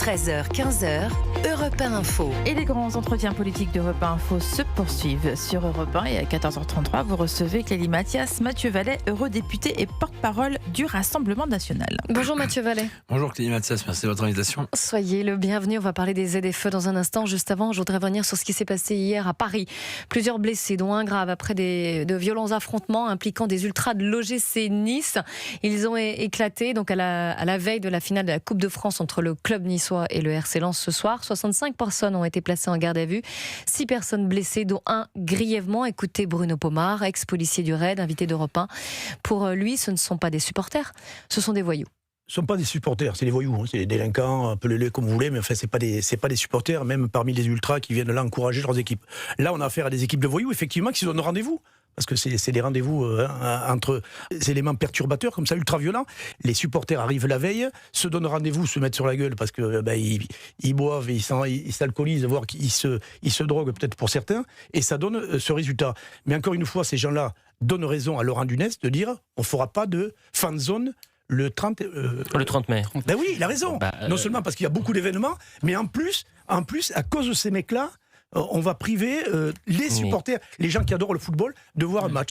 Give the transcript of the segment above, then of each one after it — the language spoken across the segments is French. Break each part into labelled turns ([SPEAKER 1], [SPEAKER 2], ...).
[SPEAKER 1] 13h-15h, Europe 1 Info.
[SPEAKER 2] Et les grands entretiens politiques d'Europe 1 Info se poursuivent sur Europe 1. Et à 14h33, vous recevez Clélie Mathias, Mathieu Vallet, eurodéputé et porte-parole du Rassemblement national.
[SPEAKER 3] Bonjour Mathieu Vallet.
[SPEAKER 4] Bonjour Clélie Mathias, merci de votre invitation.
[SPEAKER 3] Soyez le bienvenu, on va parler des ZFE dans un instant. Juste avant, je voudrais revenir sur ce qui s'est passé hier à Paris. Plusieurs blessés, dont un grave, après de violents affrontements impliquant des ultras de l'OGC Nice. Ils ont éclaté donc à la veille de la finale de la Coupe de France entre le club niçois et le RC Lens ce soir. 65 personnes ont été placées en garde à vue, 6 personnes blessées, dont un grièvement. Écoutez Bruno Pomar, ex-policier du RAID, invité d'Europe 1. Pour lui, ce ne sont pas des supporters, ce sont des voyous.
[SPEAKER 5] Ce ne sont pas des supporters, c'est des voyous, c'est des délinquants, appelez-les comme vous voulez, mais enfin, c'est pas des supporters, même parmi les ultras qui viennent là encourager leurs équipes. Là, on a affaire à des équipes de voyous, effectivement, qui se donnent rendez-vous. Parce que c'est des rendez-vous entre des éléments perturbateurs, comme ça, ultra-violents. Les supporters arrivent la veille, se donnent rendez-vous, se mettent sur la gueule, parce que ils boivent, ils s'alcoolisent, voire qu'ils se droguent peut-être pour certains, et ça donne ce résultat. Mais encore une fois, ces gens-là donnent raison à Laurent Nunez de dire on ne fera pas de fan zone le 30 mai. Ben oui, il a raison. Non seulement parce qu'il y a beaucoup d'événements, mais en plus, à cause de ces mecs-là, on va priver les supporters, les gens qui adorent le football, de voir un match.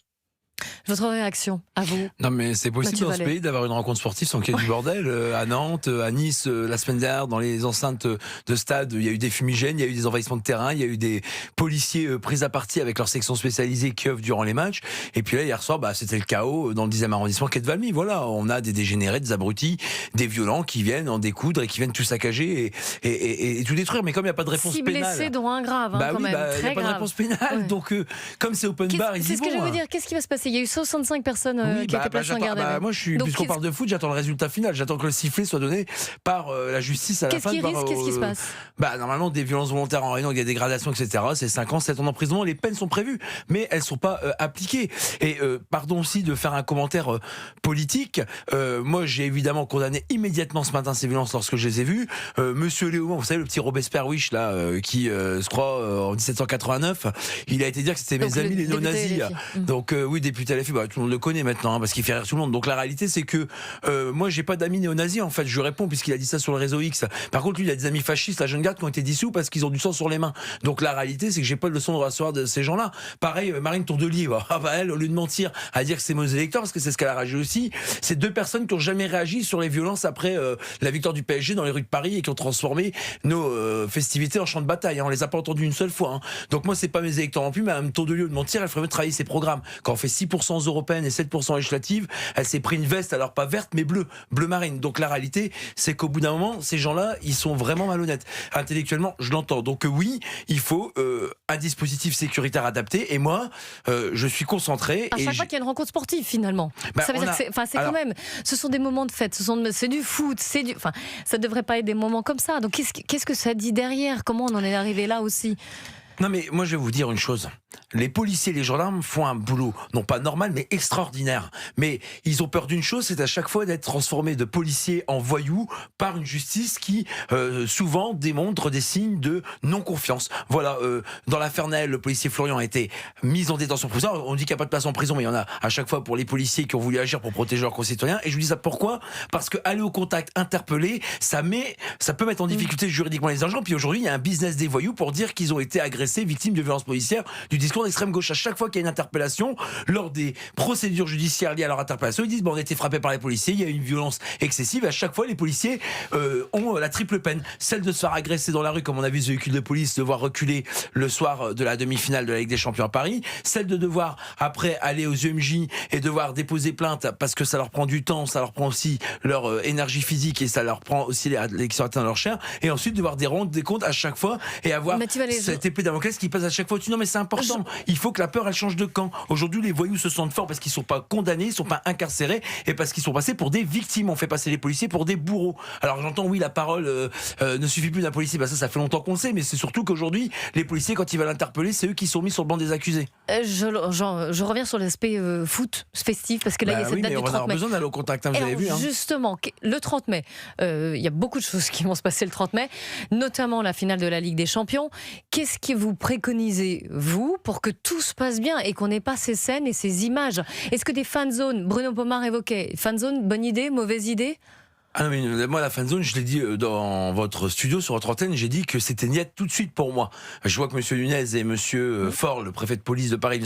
[SPEAKER 3] Votre réaction, à vous?
[SPEAKER 4] Non mais c'est possible dans ce pays d'avoir une rencontre sportive sans qu'il y ait du bordel. À Nantes, à Nice, la semaine dernière, dans les enceintes de stade, il y a eu des fumigènes, il y a eu des envahissements de terrain, il y a eu des policiers pris à partie avec leur section spécialisée qui œuvrent durant les matchs. Et puis là, hier soir, c'était le chaos dans le 10e arrondissement quai de Valmy. Voilà, on a des dégénérés, des abrutis, des violents qui viennent en découdre et qui viennent tout saccager et tout détruire. Mais comme il n'y a pas de réponse pénale...
[SPEAKER 3] 6 blessés, dont un grave, quand même.
[SPEAKER 4] Il n'y a pas de réponse pénale. Ouais. Donc, comme c'est open bar, ils y vont.
[SPEAKER 3] C'est ce que je veux dire. Qu'est-ce qui va se passer? Il y a eu 65 personnes qui étaient placées en garde à vue.
[SPEAKER 4] Moi, puisqu'on parle de foot, j'attends le résultat final. J'attends que le sifflet soit donné par la justice à la fin.
[SPEAKER 3] Qu'est-ce qui se passe?
[SPEAKER 4] Normalement, des violences volontaires en réunion, il y a des dégradations, etc. C'est 5 ans, 7 ans d'emprisonnement. Les peines sont prévues, mais elles ne sont pas appliquées. Et pardon aussi de faire un commentaire politique. Moi, j'ai évidemment condamné immédiatement ce matin ces violences lorsque je les ai vues. Monsieur Léaumont, vous savez, le petit Robespierre Wish, là, qui se croit en 1789, il a été dire que c'était mes amis les néo-nazis. Donc, oui, député LFI, tout le monde le connaît maintenant, parce qu'il fait rire tout le monde. Donc la réalité, c'est que moi, j'ai pas d'amis néo-nazis, en fait. Je réponds, puisqu'il a dit ça sur le réseau X. Par contre, lui, il a des amis fascistes, la jeune garde, qui ont été dissous parce qu'ils ont du sang sur les mains. Donc la réalité, c'est que j'ai pas de leçon de recevoir de ces gens-là. Pareil, Marine Tourdelier, elle, au lieu de mentir, à dire que c'est mauvais électeurs, parce que c'est ce qu'elle a réagi aussi, c'est 2 personnes qui ont jamais réagi sur les violences après la victoire du PSG dans les rues de Paris et qui ont transformé nos festivités en champ de bataille. On les a pas entendues une seule fois. Donc moi, c'est pas mes électeurs non plus, mais Mme Tourdelier, au lieu de mentir, elle ferait mieux travailler ses programmes. Quand on fait 6% aux européennes et 7% législatives, elle s'est pris une veste, alors pas verte, mais bleu marine. Donc la réalité, c'est qu'au bout d'un moment, ces gens-là, ils sont vraiment malhonnêtes. Intellectuellement, je l'entends. Donc oui, il faut un dispositif sécuritaire adapté. Et moi, je suis concentré.
[SPEAKER 3] À chaque fois qu'il y a une rencontre sportive, finalement. Ça veut dire que c'est quand même... Ce sont des moments de fête, c'est du foot, ça ne devrait pas être des moments comme ça. Donc qu'est-ce que ça dit derrière? Comment on en est arrivé là aussi?
[SPEAKER 4] Non mais moi je vais vous dire une chose. Les policiers et les gendarmes font un boulot, non pas normal, mais extraordinaire. Mais ils ont peur d'une chose, c'est à chaque fois d'être transformés de policiers en voyous par une justice qui souvent démontre des signes de non-confiance. Voilà, dans l'affaire Naël, le policier Florian a été mis en détention provisoire. On dit qu'il n'y a pas de place en prison, mais il y en a à chaque fois pour les policiers qui ont voulu agir pour protéger leurs concitoyens. Et je vous dis ça pourquoi? Parce que aller au contact, interpeller, ça peut mettre en difficulté juridiquement les agents. Puis aujourd'hui, il y a un business des voyous pour dire qu'ils ont été agressés, victimes de violences policières, du discours d'extrême gauche. À chaque fois qu'il y a une interpellation, lors des procédures judiciaires liées à leur interpellation, ils disent on a été frappé par les policiers, il y a eu une violence excessive. Et à chaque fois, les policiers ont la triple peine. Celle de se faire agresser dans la rue, comme on a vu ce véhicule de police devoir reculer le soir de la demi-finale de la Ligue des Champions à Paris. Celle de devoir, après, aller aux UMJ et devoir déposer plainte parce que ça leur prend du temps, ça leur prend aussi leur énergie physique et ça leur prend aussi les qui sont atteints de leur chair. Et ensuite, devoir rendre des comptes à chaque fois et avoir cette épée Damoclès qui passe à chaque fois. Non, mais c'est important. Il faut que la peur, elle change de camp. Aujourd'hui, les voyous se sentent forts parce qu'ils ne sont pas condamnés, ils ne sont pas incarcérés et parce qu'ils sont passés pour des victimes. On fait passer les policiers pour des bourreaux. Alors j'entends, oui, la parole ne suffit plus d'un policier. Ça fait longtemps qu'on le sait, mais c'est surtout qu'aujourd'hui, les policiers, quand ils veulent interpeller, c'est eux qui sont mis sur le banc des accusés.
[SPEAKER 3] Je reviens sur l'aspect foot festif parce que là, il y a cette date du 30 mai. On va avoir besoin
[SPEAKER 4] d'aller au contact, vous avez vu.
[SPEAKER 3] Justement, le 30 mai, il y a beaucoup de choses qui vont se passer le 30 mai, notamment la finale de la Ligue des Champions. Qu'est-ce que vous préconisez, vous, pour que tout se passe bien et qu'on n'ait pas ces scènes et ces images? Est-ce que des fan zones, Bruno Pomar évoquait, fan zone, bonne idée, mauvaise idée?
[SPEAKER 4] Ah non, mais moi, la fan zone, je l'ai dit dans votre studio, sur votre antenne, j'ai dit que c'était niette tout de suite pour moi. Je vois que M. Nunez et M. Faure, le préfet de police de Paris,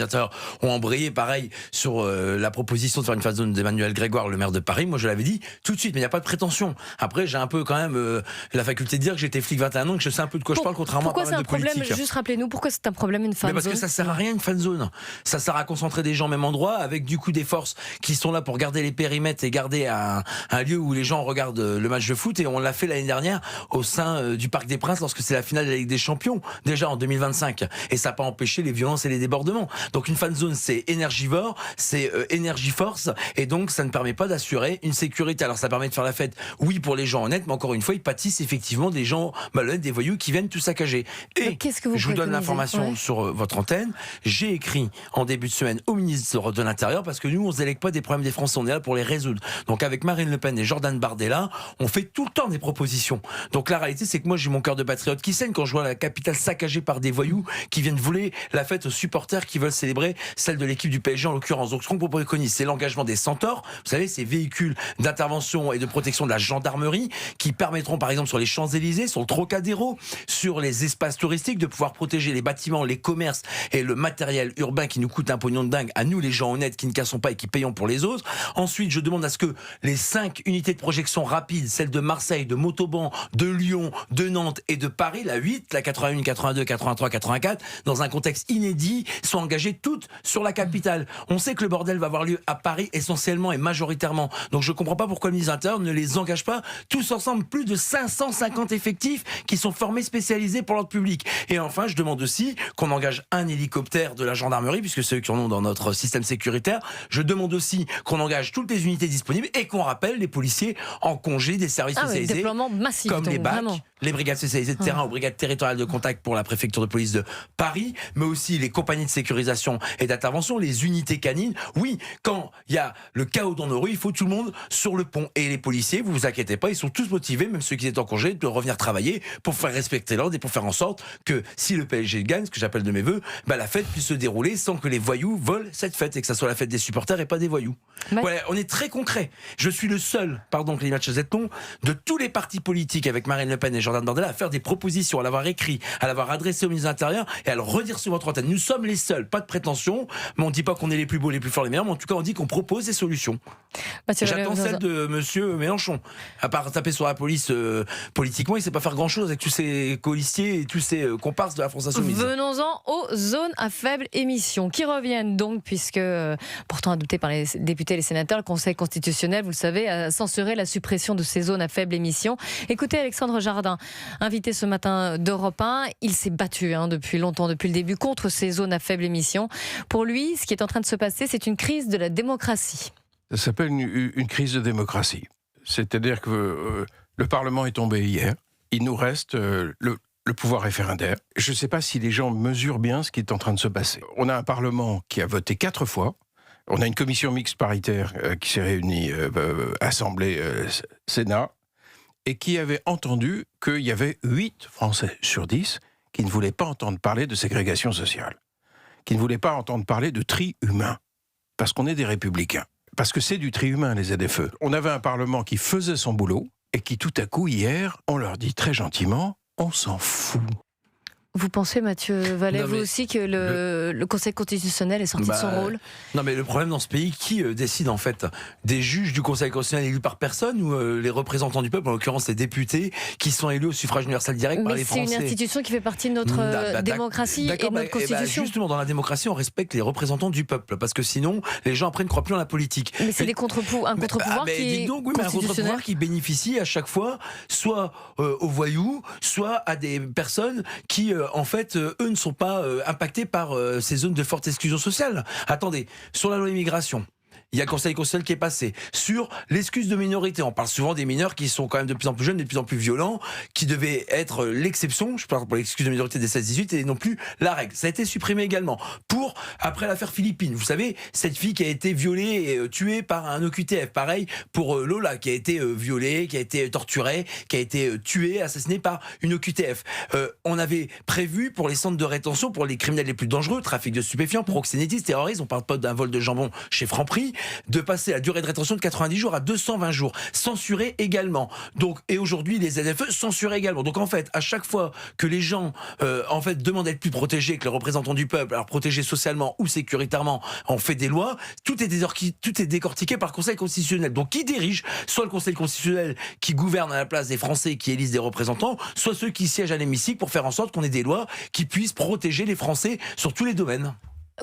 [SPEAKER 4] ont embrayé, pareil, sur la proposition de faire une fan zone d'Emmanuel Grégoire, le maire de Paris. Moi, je l'avais dit tout de suite, mais il n'y a pas de prétention. Après, j'ai un peu quand même la faculté de dire que j'étais flic 21 ans, que je sais un peu de quoi je parle, contrairement à pas mal de politiques.
[SPEAKER 3] Pourquoi c'est un problème ? Juste rappelez-nous, pourquoi c'est un problème une fan zone ?
[SPEAKER 4] Parce que ça sert à rien une fan zone. Ça sert à concentrer des gens au même endroit, avec du coup des forces qui sont là pour garder les périmètres et garder un lieu où les gens regardent le match de foot. Et on l'a fait l'année dernière au sein du Parc des Princes lorsque c'est la finale de la Ligue des Champions, déjà en 2025. Et ça n'a pas empêché les violences et les débordements. Donc une fan zone, c'est énergivore, c'est énergie force, et donc ça ne permet pas d'assurer une sécurité. Alors ça permet de faire la fête, oui, pour les gens honnêtes, mais encore une fois, ils pâtissent effectivement des gens malhonnêtes, des voyous qui viennent tout saccager. Et
[SPEAKER 3] qu'est-ce que vous
[SPEAKER 4] je vous donne
[SPEAKER 3] préconisez ?
[SPEAKER 4] l'information sur votre antenne. J'ai écrit en début de semaine au ministre de l'Intérieur, parce que nous, on ne se délègue pas des problèmes des Français, on est là pour les résoudre. Donc avec Marine Le Pen et Jordan Bardella, on fait tout le temps des propositions. Donc la réalité, c'est que moi, j'ai mon cœur de patriote qui saigne quand je vois la capitale saccagée par des voyous qui viennent voler la fête aux supporters qui veulent célébrer celle de l'équipe du PSG en l'occurrence. Donc ce qu'on préconise, c'est l'engagement des centaures. Vous savez, ces véhicules d'intervention et de protection de la gendarmerie qui permettront par exemple sur les Champs-Élysées, sur le Trocadéro, sur les espaces touristiques de pouvoir protéger les bâtiments, les commerces et le matériel urbain qui nous coûte un pognon de dingue à nous les gens honnêtes qui ne cassons pas et qui payons pour les autres. Ensuite, je demande à ce que les 5 unités de projection rapides, celles de Marseille, de Montauban, de Lyon, de Nantes et de Paris, la 8, la 81, 82, 83, 84, dans un contexte inédit, soient engagées toutes sur la capitale. On sait que le bordel va avoir lieu à Paris essentiellement et majoritairement. Donc je ne comprends pas pourquoi le ministre de l'Intérieur ne les engage pas tous ensemble. Plus de 550 effectifs qui sont formés, spécialisés pour l'ordre public. Et enfin, je demande aussi qu'on engage un hélicoptère de la gendarmerie, puisque c'est eux qui en ont dans notre système sécuritaire. Je demande aussi qu'on engage toutes les unités disponibles et qu'on rappelle les policiers en congé des services spécialisés.
[SPEAKER 3] Déploiement massif,
[SPEAKER 4] comme
[SPEAKER 3] donc,
[SPEAKER 4] les BAC,
[SPEAKER 3] vraiment.
[SPEAKER 4] les brigades spécialisées de terrain ou brigades territoriales de contact pour la préfecture de police de Paris, mais aussi les compagnies de sécurisation et d'intervention, les unités canines. Oui, quand il y a le chaos dans nos rues, il faut tout le monde sur le pont. Et les policiers, vous vous inquiétez pas, ils sont tous motivés, même ceux qui étaient en congé, de revenir travailler pour faire respecter l'ordre et pour faire en sorte que si le PSG gagne, ce que j'appelle de mes voeux, la fête puisse se dérouler sans que les voyous volent cette fête et que ça soit la fête des supporters et pas des voyous. Voilà, on est très concret. Je suis le seul, pardon que l'image faisait long, de tous les partis politiques avec Marine Le Pen et Jordan Bardella à faire des propositions, à l'avoir écrit, à l'avoir adressé au ministre de l'Intérieur et à le redire sur votre antenne. Nous sommes les seuls, pas de prétention, mais on ne dit pas qu'on est les plus beaux, les plus forts, les meilleurs, mais en tout cas on dit qu'on propose des solutions. J'attends celle de monsieur Mélenchon. À part taper sur la police politiquement, il ne sait pas faire grand-chose avec tous ces colistiers et tous ces comparses de la France Insoumise.
[SPEAKER 3] Venons-en aux zones à faible émission, qui reviennent donc, puisque pourtant adoptées par les députés et les sénateurs, le Conseil constitutionnel, vous le savez, a censuré la suppression de ces zones à faible émission. Écoutez Alexandre Jardin, invité ce matin d'Europe 1, il s'est battu depuis longtemps, depuis le début, contre ces zones à faible émission. Pour lui, ce qui est en train de se passer, c'est une crise de la démocratie.
[SPEAKER 1] Ça s'appelle une crise de démocratie. C'est-à-dire que le Parlement est tombé hier. Il nous reste le pouvoir référendaire. Je ne sais pas si les gens mesurent bien ce qui est en train de se passer. On a un Parlement qui a voté 4 fois. On a une commission mixte paritaire qui s'est réunie, Assemblée, Sénat, et qui avait entendu qu'il y avait 8 Français sur 10 qui ne voulaient pas entendre parler de ségrégation sociale, qui ne voulaient pas entendre parler de tri humain, parce qu'on est des républicains. Parce que c'est du tri humain, les ZFE. On avait un Parlement qui faisait son boulot et qui, tout à coup, hier, on leur dit très gentiment, on s'en fout.
[SPEAKER 3] Vous pensez, Mathieu Vallet, vous aussi, que le Conseil constitutionnel est sorti de son rôle ?
[SPEAKER 4] Non, mais le problème dans ce pays, qui décide en fait ? Des juges du Conseil constitutionnel élus par personne ou les représentants du peuple, en l'occurrence les députés, qui sont élus au suffrage universel direct par les Français ?
[SPEAKER 3] Mais c'est une institution qui fait partie de notre démocratie et de notre constitution.
[SPEAKER 4] Justement, dans la démocratie, on respecte les représentants du peuple, parce que sinon, les gens après ne croient plus en la politique.
[SPEAKER 3] Mais c'est un contre-pouvoir qui est
[SPEAKER 4] un contre-pouvoir qui bénéficie à chaque fois, soit aux voyous, soit à des personnes qui en fait, eux ne sont pas impactés par ces zones de forte exclusion sociale. Attendez, sur la loi immigration, il y a le Conseil constitutionnel qui est passé. Sur l'excuse de minorité, on parle souvent des mineurs qui sont quand même de plus en plus jeunes, de plus en plus violents, qui devaient être l'exception, je parle pour l'excuse de minorité des 16-18, et non plus la règle. Ça a été supprimé également. Après l'affaire Philippine, vous savez, cette fille qui a été violée et tuée par un OQTF. Pareil pour Lola, qui a été violée, qui a été torturée, qui a été tuée, assassinée par une OQTF. On avait prévu pour les centres de rétention, pour les criminels les plus dangereux, trafic de stupéfiants, proxénétisme, terrorisme, on parle pas d'un vol de jambon chez Franprix, de passer la durée de rétention de 90 jours à 220 jours. Censuré également. Donc, et aujourd'hui, les ZFE censurés également. Donc en fait, à chaque fois que les gens en fait demandent d'être plus protégés que les représentants du peuple, alors protégés socialement ou sécuritairement, on fait des lois, tout est décortiqué par le Conseil constitutionnel. Donc qui dirige? Soit le Conseil constitutionnel qui gouverne à la place des Français qui élisent des représentants, soit ceux qui siègent à l'hémicycle pour faire en sorte qu'on ait des lois qui puissent protéger les Français sur tous les domaines.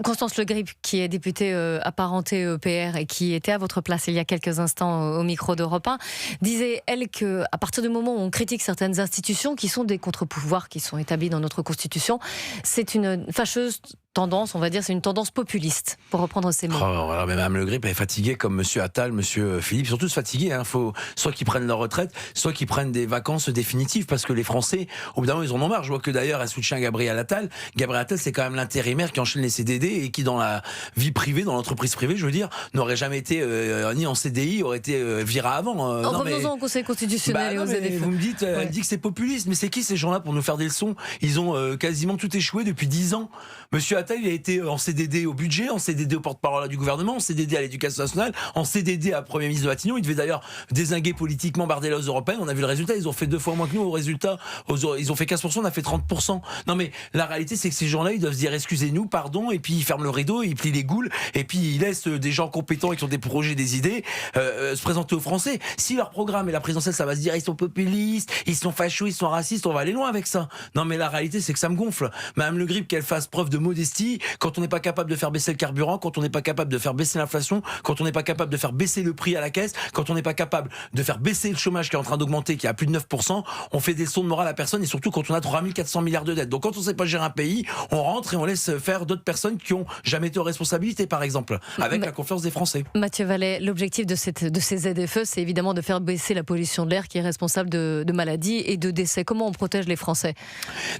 [SPEAKER 3] Constance Le Grip, qui est députée apparentée PR et qui était à votre place il y a quelques instants au micro d'Europe 1, disait, elle, qu'à partir du moment où on critique certaines institutions qui sont des contre-pouvoirs qui sont établis dans notre Constitution, c'est une fâcheuse tendance, on va dire, c'est une tendance populiste, pour reprendre ces mots.
[SPEAKER 4] Alors, mais Mme Le Grip est fatiguée comme M. Attal, M. Philippe, surtout fatigués. Faut soit qu'ils prennent leur retraite, soit qu'ils prennent des vacances définitives, parce que les Français, au bout d'un moment, ils en ont marre. Je vois que d'ailleurs, elle soutient Gabriel Attal. Gabriel Attal, c'est quand même l'intérimaire qui enchaîne les CDD et qui, dans la vie privée, dans l'entreprise privée, je veux dire, n'aurait jamais été ni en CDI, aurait été viré avant.
[SPEAKER 3] Revenons au Conseil constitutionnel et aux ZFE.
[SPEAKER 4] Vous me dites, elle dit que c'est populiste, mais c'est qui ces gens-là pour nous faire des leçons? Ils ont quasiment tout échoué depuis 10 ans. Monsieur Attal, il a été en CDD au budget, en CDD au porte-parole du gouvernement, en CDD à l'éducation nationale, en CDD à Premier ministre de Matignon. Il devait d'ailleurs dézinguer politiquement Bardella aux européennes. On a vu le résultat. Ils ont fait 2 fois moins que nous au résultat. Ils ont fait 15%, on a fait 30%. Non, mais la réalité, c'est que ces gens-là, ils doivent se dire excusez-nous, pardon, et puis ils ferment le rideau, ils plient les goules, et puis ils laissent des gens compétents et qui ont des projets, des idées, se présenter aux Français. Si leur programme et la présidentielle, ça va se dire ils sont populistes, ils sont fachos, ils sont racistes, on va aller loin avec ça. Non, mais la réalité, c'est que ça me gonfle. Madame Le Grip, qu'elle fasse preuve de modestie quand on n'est pas capable de faire baisser le carburant, quand on n'est pas capable de faire baisser l'inflation, quand on n'est pas capable de faire baisser le prix à la caisse, quand on n'est pas capable de faire baisser le chômage qui est en train d'augmenter, qui est à plus de 9%, on fait des leçons de morale à personne, et surtout quand on a 3400 milliards de dettes. Donc quand on ne sait pas gérer un pays, on rentre et on laisse faire d'autres personnes qui ont jamais été aux responsabilités, par exemple, avec la confiance des Français.
[SPEAKER 3] Mathieu Vallet, l'objectif de ces ZFE, c'est évidemment de faire baisser la pollution de l'air qui est responsable de maladies et de décès. Comment on protège les Français?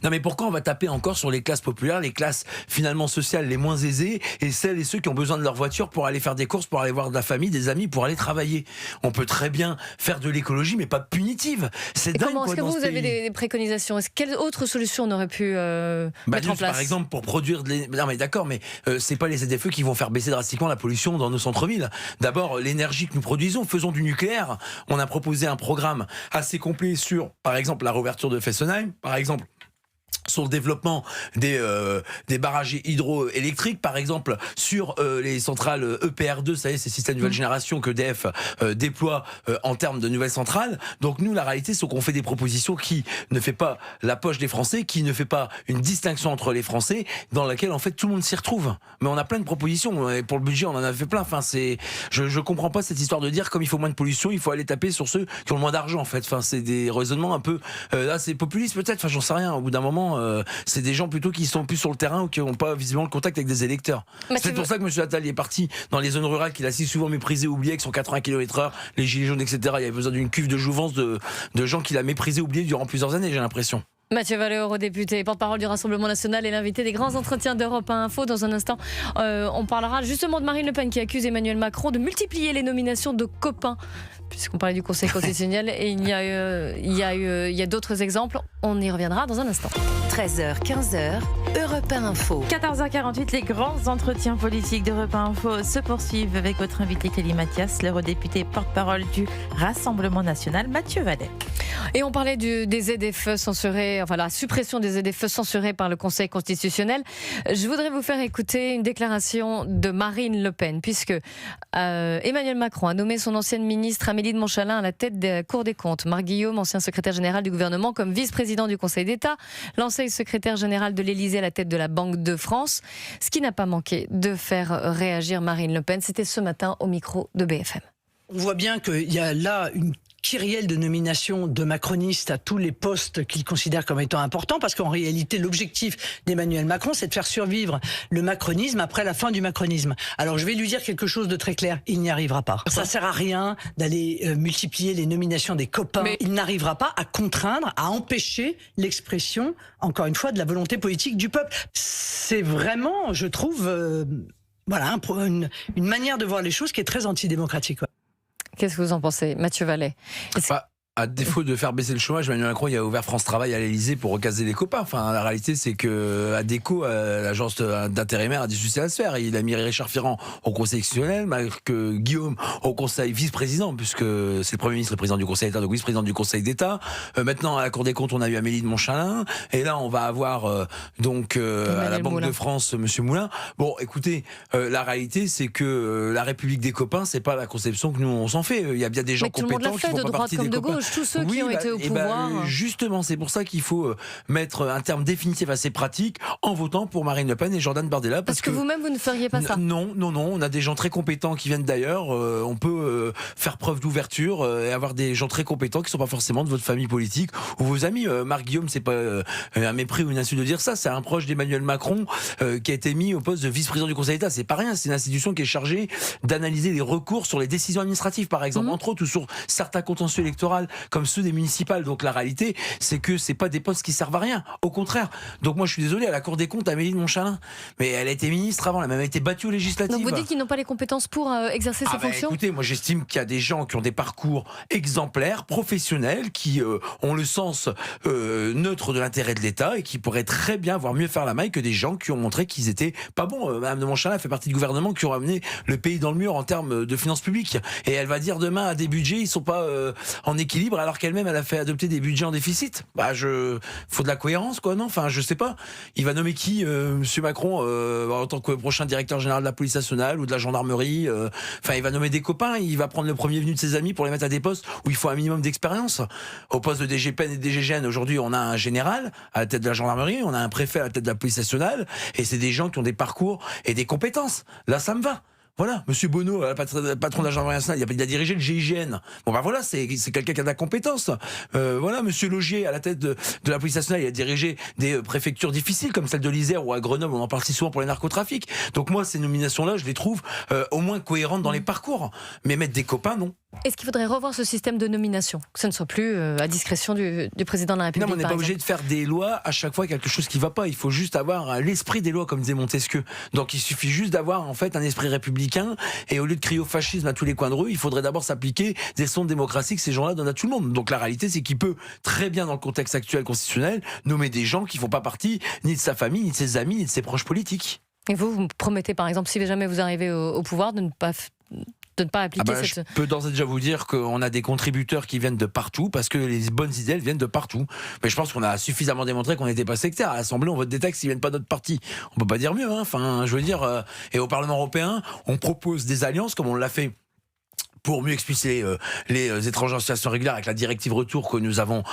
[SPEAKER 4] Non, mais pourquoi on va taper encore sur les classes populaires, les classes finalement sociales les moins aisées, et celles et ceux qui ont besoin de leur voiture pour aller faire des courses, pour aller voir de la famille, des amis, pour aller travailler? On peut très bien faire de l'écologie, mais pas punitive. C'est dingue.
[SPEAKER 3] Comment est-ce que vous avez des préconisations? Quelle autre solution on aurait pu mettre en place?
[SPEAKER 4] Par exemple, pour produire non, mais d'accord, mais c'est pas les ZFE qui vont faire baisser drastiquement la pollution dans nos centres-villes. D'abord, l'énergie que nous produisons, faisons du nucléaire. On a proposé un programme assez complet sur, par exemple, la réouverture de Fessenheim, par exemple, sur le développement des barrages hydroélectriques, par exemple, sur les centrales EPR2, ça y est, ces systèmes de nouvelle génération que EDF déploie en termes de nouvelles centrales. Donc nous, la réalité, c'est qu'on fait des propositions qui ne fait pas la poche des Français, qui ne fait pas une distinction entre les Français, dans laquelle, en fait, tout le monde s'y retrouve. Mais on a plein de propositions, et pour le budget, on en a fait plein. Enfin, je comprends pas cette histoire de dire, comme il faut moins de pollution, il faut aller taper sur ceux qui ont le moins d'argent, en fait. Enfin, c'est des raisonnements un peu... là, c'est populiste, peut-être, enfin, j'en sais rien. Au bout d'un moment, c'est des gens plutôt qui sont plus sur le terrain ou qui n'ont pas visiblement le contact avec des électeurs. C'est pour ça que M. Attal est parti dans les zones rurales qu'il a si souvent méprisé, oublié, avec son 80 km/h, les gilets jaunes, etc. Il y avait besoin d'une cuve de jouvence de gens qu'il a méprisé, oublié durant plusieurs années, j'ai l'impression.
[SPEAKER 3] Mathieu Vallet, eurodéputé, porte-parole du Rassemblement national et l'invité des grands entretiens d'Europe 1 Info. Dans un instant, on parlera justement de Marine Le Pen qui accuse Emmanuel Macron de multiplier les nominations de copains, puisqu'on parlait du Conseil constitutionnel, et il y a d'autres exemples. On y reviendra dans un instant.
[SPEAKER 6] 13h, 15h, Europe 1 Info.
[SPEAKER 2] 14h48, les grands entretiens politiques d'Europe 1 Info se poursuivent avec votre invité Clélie Mathias, l'eurodéputé porte-parole du Rassemblement national, Mathieu Vallet.
[SPEAKER 3] Et on parlait des ZFE censurés, enfin la suppression des ZFE censurés par le Conseil constitutionnel. Je voudrais vous faire écouter une déclaration de Marine Le Pen, puisque Emmanuel Macron a nommé son ancienne ministre Amélie de Montchalin à la tête de la Cour des comptes. Marc Guillaume, ancien secrétaire général du gouvernement, comme vice-président du Conseil d'État. L'ancien secrétaire général de l'Élysée à la tête de la Banque de France. Ce qui n'a pas manqué de faire réagir Marine Le Pen, c'était ce matin au micro de BFM.
[SPEAKER 7] On voit bien qu'il y a là une kyrielle de nominations de macronistes à tous les postes qu'ils considèrent comme étant importants, parce qu'en réalité, l'objectif d'Emmanuel Macron, c'est de faire survivre le macronisme après la fin du macronisme. Alors, je vais lui dire quelque chose de très clair, il n'y arrivera pas. Ça sert à rien d'aller multiplier les nominations des copains. Mais il n'arrivera pas à contraindre, à empêcher l'expression, encore une fois, de la volonté politique du peuple. C'est vraiment, je trouve, une manière de voir les choses qui est très antidémocratique.
[SPEAKER 3] Qu'est-ce que vous en pensez, Mathieu Vallet?
[SPEAKER 4] à défaut de faire baisser le chômage, Emmanuel Macron il a ouvert France Travail à l'Elysée pour recaser les copains. Enfin, la réalité, c'est que ADECO, l'agence d'intérimaire, a des succès à se faire. Il a mis Richard Ferrand au Conseil constitutionnel, Marc Guillaume au Conseil vice-président, puisque c'est le Premier ministre, le président du Conseil d'État, donc vice-président du Conseil d'État. Maintenant, à la Cour des comptes, on a eu Amélie de Montchalin. Et là, on va avoir à la Banque de France, Monsieur Moulin. Bon, écoutez, la réalité, c'est que la République des copains, c'est pas la conception que nous on s'en fait. Il y a bien des gens compétents qui font pas partie des copains.
[SPEAKER 3] De droite tous ceux qui ont été au pouvoir.
[SPEAKER 4] Justement, c'est pour ça qu'il faut mettre un terme définitif à ces pratiques en votant pour Marine Le Pen et Jordan Bardella.
[SPEAKER 3] Parce que vous-même, vous ne feriez pas ça.
[SPEAKER 4] Non. On a des gens très compétents qui viennent d'ailleurs. On peut faire preuve d'ouverture et avoir des gens très compétents qui ne sont pas forcément de votre famille politique ou vos amis. Marc Guillaume, c'est pas un mépris ou une insulte de dire ça. C'est un proche d'Emmanuel Macron qui a été mis au poste de vice-président du Conseil d'État. C'est pas rien. C'est une institution qui est chargée d'analyser les recours sur les décisions administratives, par exemple, entre autres, ou sur certains contentieux électoraux comme ceux des municipales. Donc la réalité, c'est que c'est pas des postes qui servent à rien. Au contraire. Donc moi, je suis désolé, à la Cour des comptes, Amélie de Montchalin, mais elle a été ministre avant, elle a même été battue aux législatives.
[SPEAKER 3] Donc vous dites qu'ils n'ont pas les compétences pour exercer ces fonctions ?
[SPEAKER 4] Écoutez, moi j'estime qu'il y a des gens qui ont des parcours exemplaires, professionnels, qui ont le sens neutre de l'intérêt de l'État et qui pourraient très bien voir mieux faire la maille que des gens qui ont montré qu'ils étaient pas bons. Madame de Montchalin fait partie du gouvernement qui ont amené le pays dans le mur en termes de finances publiques. Et elle va dire demain à des budgets, ils sont pas en équilibre alors qu'elle-même elle a fait adopter des budgets en déficit. Faut de la cohérence quoi, non ? Enfin, je sais pas. Il va nommer qui, Monsieur Macron, en tant que prochain directeur général de la police nationale ou de la gendarmerie. Il va nommer des copains. Il va prendre le premier venu de ses amis pour les mettre à des postes où il faut un minimum d'expérience. Au poste de DGPN et de DGGN, aujourd'hui, on a un général à la tête de la gendarmerie, on a un préfet à la tête de la police nationale, et c'est des gens qui ont des parcours et des compétences. Là, ça me va. Voilà, Monsieur Bonneau, patron de la gendarmerie nationale, il a dirigé le GIGN. Voilà, c'est quelqu'un qui a de la compétence. Voilà, Monsieur Logier, à la tête de la police nationale, il a dirigé des préfectures difficiles comme celle de l'Isère ou à Grenoble, on en parle si souvent pour les narcotrafics. Donc moi, ces nominations-là, je les trouve au moins cohérentes dans les parcours. Mais mettre des copains, non.
[SPEAKER 3] Est-ce qu'il faudrait revoir ce système de nomination, que ce ne soit plus à discrétion du président de la République?
[SPEAKER 4] Non, mais on n'est pas obligé de faire des lois à chaque fois quelque chose qui ne va pas. Il faut juste avoir l'esprit des lois, comme disait Montesquieu. Donc il suffit juste d'avoir en fait un esprit républicain, et au lieu de crier au fascisme à tous les coins de rue, il faudrait d'abord s'appliquer des leçons de démocratie que ces gens-là donnent à tout le monde. Donc la réalité, c'est qu'il peut très bien, dans le contexte actuel constitutionnel, nommer des gens qui ne font pas partie ni de sa famille, ni de ses amis, ni de ses proches politiques.
[SPEAKER 3] Et vous me promettez, par exemple, si jamais vous arrivez au pouvoir, de ne pas appliquer cette...
[SPEAKER 4] Je peux d'ores et déjà vous dire qu'on a des contributeurs qui viennent de partout, parce que les bonnes idées, elles viennent de partout. Mais je pense qu'on a suffisamment démontré qu'on n'était pas sectaire. À l'Assemblée, on vote des textes qui viennent pas de notre parti. On peut pas dire mieux, hein. Enfin, je veux dire, et au Parlement européen, on propose des alliances, comme on l'a fait pour mieux expulser les étrangers en situation régulière avec la directive retour que nous avons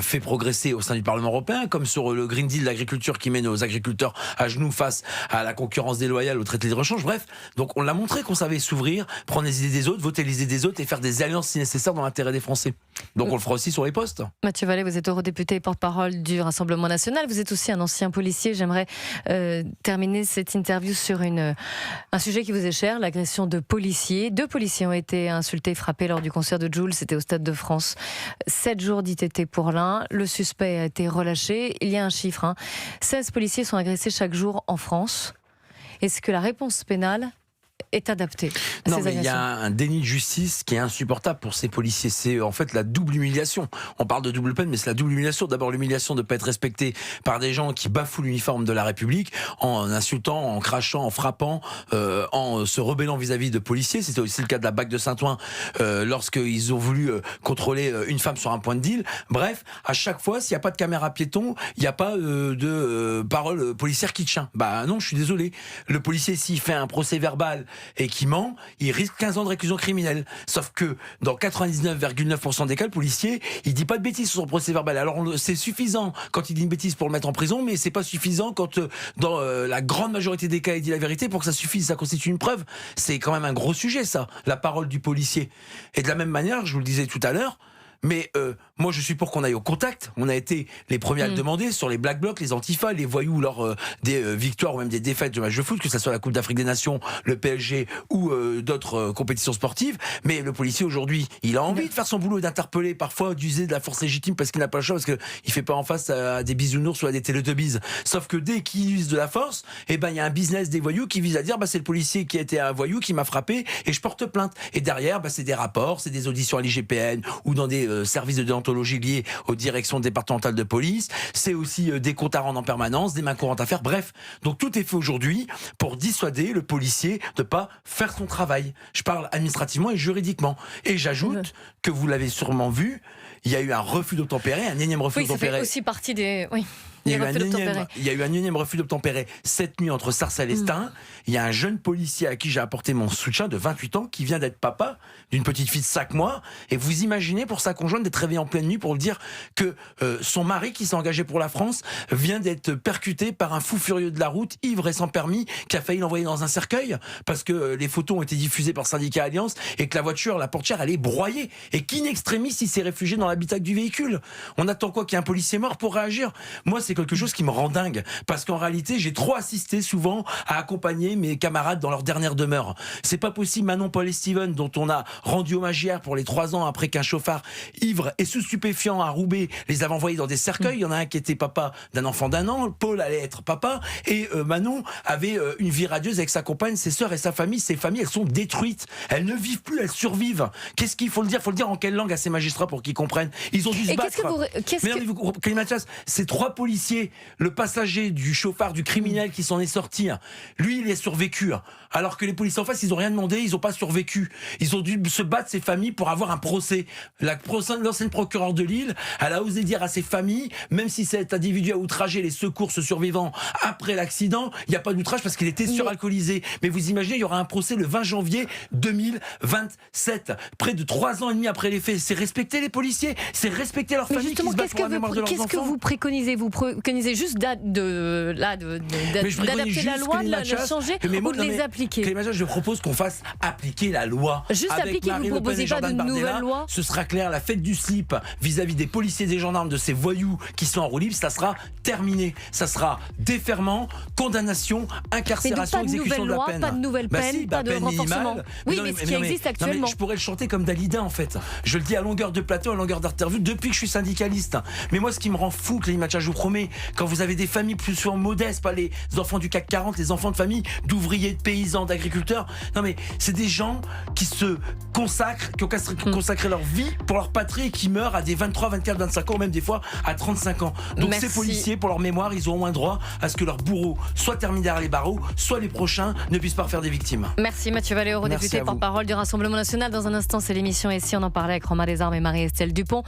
[SPEAKER 4] fait progresser au sein du Parlement européen, comme sur le Green Deal de l'agriculture qui met nos agriculteurs à genoux face à la concurrence déloyale au traité de rechange. Bref, donc on l'a montré qu'on savait s'ouvrir, prendre les idées des autres, voter les idées des autres et faire des alliances si nécessaire dans l'intérêt des Français. Donc on le fera aussi sur les postes.
[SPEAKER 3] Mathieu Vallet, vous êtes eurodéputé et porte-parole du Rassemblement national. Vous êtes aussi un ancien policier. J'aimerais terminer cette interview sur un sujet qui vous est cher, l'agression de policiers. 2 policiers ont été insultés, frappés lors du concert de Jul, c'était au Stade de France. 7 jours d'ITT pour l'un. Le suspect a été relâché. Il y a un chiffre, 16 policiers sont agressés chaque jour en France. Est-ce que la réponse pénale est adaptée à
[SPEAKER 4] Non,
[SPEAKER 3] ces
[SPEAKER 4] mais
[SPEAKER 3] agressions?
[SPEAKER 4] il y a un déni de justice qui est insupportable pour ces policiers. C'est en fait la double humiliation. On parle de double peine, mais c'est la double humiliation. D'abord, l'humiliation de ne pas être respecté par des gens qui bafouent l'uniforme de la République en insultant, en crachant, en frappant, en se rebellant vis-à-vis de policiers. C'était aussi le cas de la BAC de Saint-Ouen lorsqu'ils ont voulu contrôler une femme sur un point de deal. Bref, à chaque fois, s'il n'y a pas de caméra piéton, il n'y a pas de parole policière qui tient. Bah non, je suis désolé. Le policier, s'il fait un procès verbal et qui ment, il risque 15 ans de réclusion criminelle. Sauf que dans 99,9% des cas, le policier, il dit pas de bêtises sur son procès verbal. Alors c'est suffisant quand il dit une bêtise pour le mettre en prison, mais c'est pas suffisant quand dans la grande majorité des cas, il dit la vérité pour que ça suffise, ça constitue une preuve. C'est quand même un gros sujet, ça, la parole du policier. Et de la même manière, je vous le disais tout à l'heure, mais Moi, je suis pour qu'on aille au contact. On a été les premiers à le demander sur les Black Blocs, les Antifa, les voyous lors des victoires ou même des défaites de matchs de foot, que ce soit la Coupe d'Afrique des Nations, le PSG ou d'autres compétitions sportives. Mais le policier aujourd'hui, il a envie de faire son boulot, d'interpeller, parfois d'user de la force légitime parce qu'il n'a pas le choix, parce qu'il fait pas en face à des bisounours ou à des Teletubbies. Sauf que dès qu'il use de la force, il y a un business des voyous qui vise à dire c'est le policier qui a été un voyou qui m'a frappé et je porte plainte. Et derrière, c'est des rapports, c'est des auditions à l'IGPN ou dans des services de déontologie liés aux directions départementales de police. C'est aussi des comptes à rendre en permanence, des mains courantes à faire. Bref, donc tout est fait aujourd'hui pour dissuader le policier de pas faire son travail. Je parle administrativement et juridiquement. Et j'ajoute que vous l'avez sûrement vu, il y a eu un refus d'obtempérer, un énième refus d'obtempérer.
[SPEAKER 3] Ça fait aussi partie des... Oui.
[SPEAKER 4] Il y a eu un énième refus d'obtempérer cette nuit entre Sarcelles et Stein. Il y a un jeune policier à qui j'ai apporté mon soutien de 28 ans qui vient d'être papa d'une petite fille de 5 mois. Et vous imaginez pour sa conjointe d'être réveillée en pleine nuit pour lui dire que son mari qui s'est engagé pour la France vient d'être percuté par un fou furieux de la route, ivre et sans permis, qui a failli l'envoyer dans un cercueil parce que les photos ont été diffusées par Syndicat Alliance et que la voiture, la portière, elle est broyée. Et qu'in extremis, il s'est réfugié dans l'habitacle du véhicule. On attend quoi qu'il y ait un policier mort pour réagir? Moi, c'est quelque chose qui me rend dingue parce qu'en réalité j'ai trop assisté souvent à accompagner mes camarades dans leur dernière demeure. C'est pas possible. Manon, Paul et Steven, dont on a rendu hommage hier pour les 3 ans après qu'un chauffard ivre et sous stupéfiant à Roubaix les avait envoyés dans des cercueils. Il y en a un qui était papa d'un enfant d'1 an, Paul allait être papa et Manon avait une vie radieuse avec sa compagne, ses sœurs et sa famille. Ces familles, elles sont détruites, elles ne vivent plus, elles survivent. Qu'est-ce qu'il faut le dire? Faut le dire en quelle langue à ces magistrats pour qu'ils comprennent? Ils ont dû se battre. Clément Mathias, ces 3 policiers, le passager du chauffard, du criminel qui s'en est sorti, lui il est survécu, alors que les policiers en face ils ont rien demandé, ils ont pas survécu, ils ont dû se battre ces familles pour avoir un procès. L'ancienne procureure de Lille, elle a osé dire à ses familles, même si cet individu a outragé les secours survivants après l'accident, il n'y a pas d'outrage parce qu'il était suralcoolisé. Mais vous imaginez, il y aura un procès le 20 janvier 2027, près de 3 ans et demi après les faits. C'est respecter les policiers, c'est respecter leurs familles qui se battent pour la mémoire de leurs enfants.
[SPEAKER 3] Qu'est-ce que vous préconisez? Vous préconisez juste d'adapter la loi, de la changer ou de les appliquer?
[SPEAKER 4] Clément, je propose qu'on fasse appliquer la loi.
[SPEAKER 3] Juste appliquer, vous ne proposez pas de nouvelles lois?
[SPEAKER 4] Ce sera clair, la fête du slip vis-à-vis des policiers et des gendarmes, de ces voyous qui sont en roue libre, ça sera terminé. Ça sera déferment, condamnation, incarcération, exécution de la peine.
[SPEAKER 3] Pas de nouvelles peines, pas de renforcement. Oui, mais ce qui existe actuellement.
[SPEAKER 4] Je pourrais le chanter comme Dalida en fait. Je le dis à longueur de plateau, à longueur d'interview, depuis que je suis syndicaliste. Mais moi, ce qui me rend fou, Clément Mathias, je vous promets, quand vous avez des familles plus souvent modestes, pas les enfants du CAC 40, les enfants de famille d'ouvriers, de paysans, d'agriculteurs. Non mais c'est des gens qui se consacrent, qui ont consacré leur vie pour leur patrie et qui meurent à des 23, 24, 25 ans, même des fois à 35 ans. Donc Ces policiers, pour leur mémoire, ils ont au moins droit à ce que leur bourreau soit terminé derrière les barreaux, soit les prochains ne puissent pas faire des victimes.
[SPEAKER 3] Merci Mathieu Vallée, eurodéputé porte-parole du Rassemblement National. Dans un instant, c'est l'émission Et si on en parlait avec Romain Desarmes et Marie-Estelle Dupont.